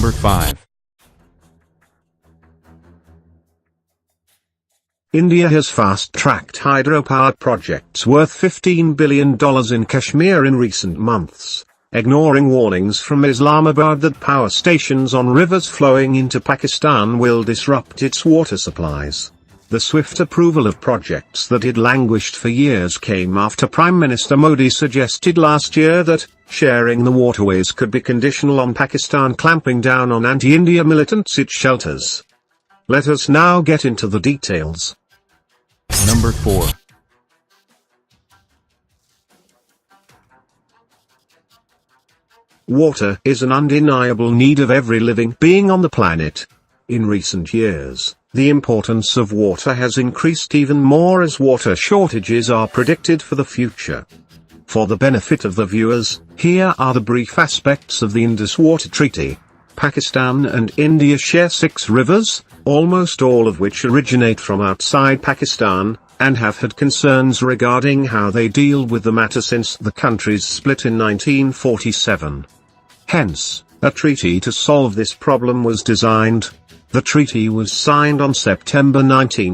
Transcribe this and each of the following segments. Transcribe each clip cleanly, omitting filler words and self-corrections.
Number 5. India has fast-tracked hydropower projects worth $15 billion in Kashmir in recent months, ignoring warnings from Islamabad that power stations on rivers flowing into Pakistan will disrupt its water supplies. The swift approval of projects that had languished for years came after Prime Minister Modi suggested last year that sharing the waterways could be conditional on Pakistan clamping down on anti-India militants it shelters. Let us now get into the details. Number 4. Water is an undeniable need of every living being on the planet. In recent years, the importance of water has increased even more as water shortages are predicted for the future. For the benefit of the viewers, here are the brief aspects of the Indus Water Treaty. Pakistan and India share 6 rivers, almost all of which originate from outside Pakistan, and have had concerns regarding how they deal with the matter since the countries split in 1947. Hence, a treaty to solve this problem was designed. The treaty was signed on September 19,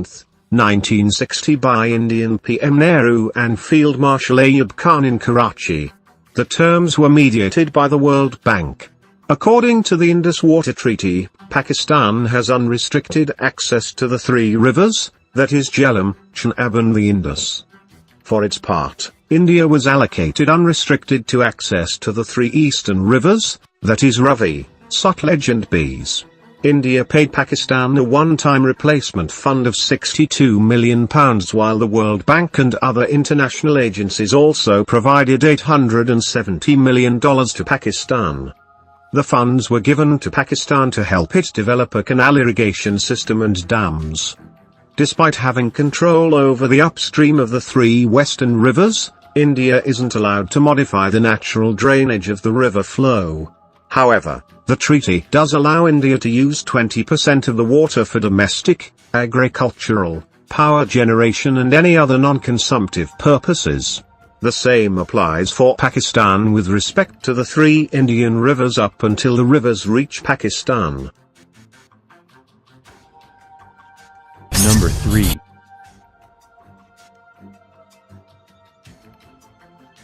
1960 by Indian PM Nehru and Field Marshal Ayub Khan in Karachi. The terms were mediated by the World Bank. According to the Indus Water Treaty, Pakistan has unrestricted access to the 3 rivers, that is Jhelum, Chenab and the Indus. For its part, India was allocated unrestricted to access to the 3 eastern rivers, that is Ravi, Sutlej and Beas. India paid Pakistan a one-time replacement fund of £62 million while the World Bank and other international agencies also provided $870 million to Pakistan. The funds were given to Pakistan to help it develop a canal irrigation system and dams. Despite having control over the upstream of the 3 western rivers, India isn't allowed to modify the natural drainage of the river flow. However, the treaty does allow India to use 20% of the water for domestic, agricultural, power generation and any other non-consumptive purposes. The same applies for Pakistan with respect to the 3 Indian rivers up until the rivers reach Pakistan. Number 3.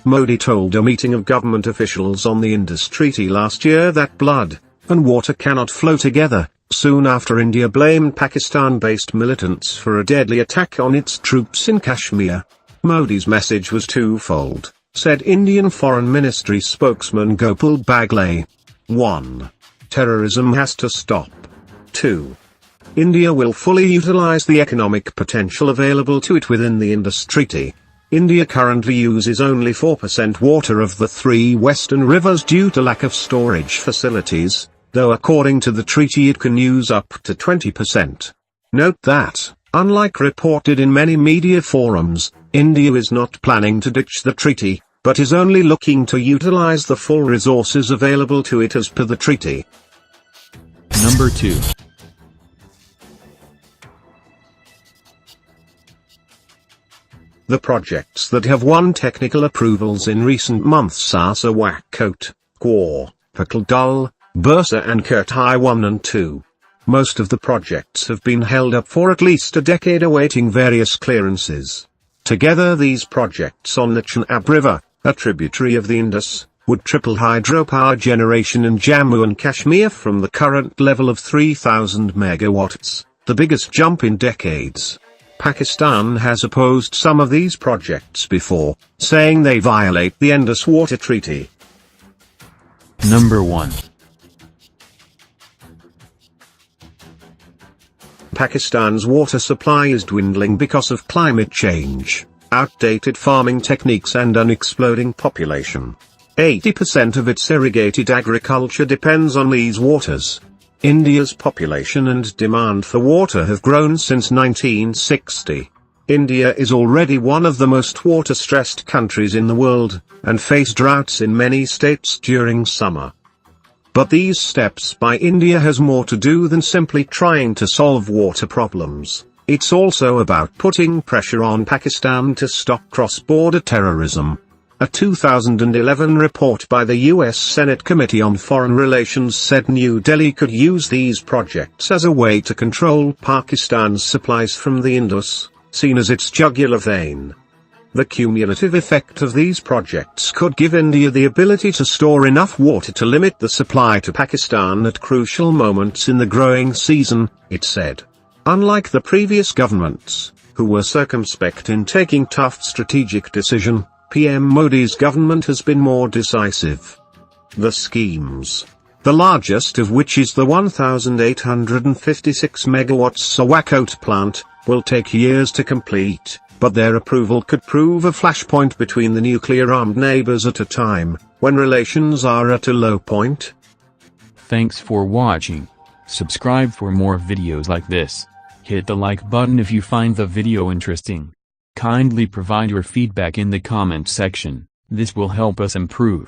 Modi told a meeting of government officials on the Indus Treaty last year that blood and water cannot flow together, soon after India blamed Pakistan-based militants for a deadly attack on its troops in Kashmir. Modi's message was twofold, said Indian Foreign Ministry spokesman Gopal Bagle. 1. Terrorism has to stop. 2. India will fully utilize the economic potential available to it within the Indus Treaty. India currently uses only 4% water of the 3 western rivers due to lack of storage facilities, though according to the treaty it can use up to 20%. Note that, unlike reported in many media forums, India is not planning to ditch the treaty, but is only looking to utilize the full resources available to it as per the treaty. Number 2. The projects that have won technical approvals in recent months are Sawakot, Gwar, Pakaldul, Bursa and Kirtai 1 and 2. Most of the projects have been held up for at least a decade awaiting various clearances. Together these projects on the Chenab River, a tributary of the Indus, would triple hydropower generation in Jammu and Kashmir from the current level of 3,000 megawatts, the biggest jump in decades. Pakistan has opposed some of these projects before, saying they violate the Indus Water Treaty. Number 1. Pakistan's water supply is dwindling because of climate change, outdated farming techniques and an exploding population. 80% of its irrigated agriculture depends on these waters. India's population and demand for water have grown since 1960. India is already one of the most water-stressed countries in the world, and face droughts in many states during summer. But these steps by India has more to do than simply trying to solve water problems. It's also about putting pressure on Pakistan to stop cross-border terrorism. A 2011 report by the U.S. Senate Committee on Foreign Relations said New Delhi could use these projects as a way to control Pakistan's supplies from the Indus, seen as its jugular vein. The cumulative effect of these projects could give India the ability to store enough water to limit the supply to Pakistan at crucial moments in the growing season, it said. Unlike the previous governments, who were circumspect in taking tough strategic decisions, PM Modi's government has been more decisive. The schemes, the largest of which is the 1,856 megawatts Sawakot plant, will take years to complete, but their approval could prove a flashpoint between the nuclear-armed neighbors at a time when relations are at a low point. Thanks for watching. Subscribe for more videos like this. Hit the like button if you find the video interesting. Kindly provide your feedback in the comment section, this will help us improve.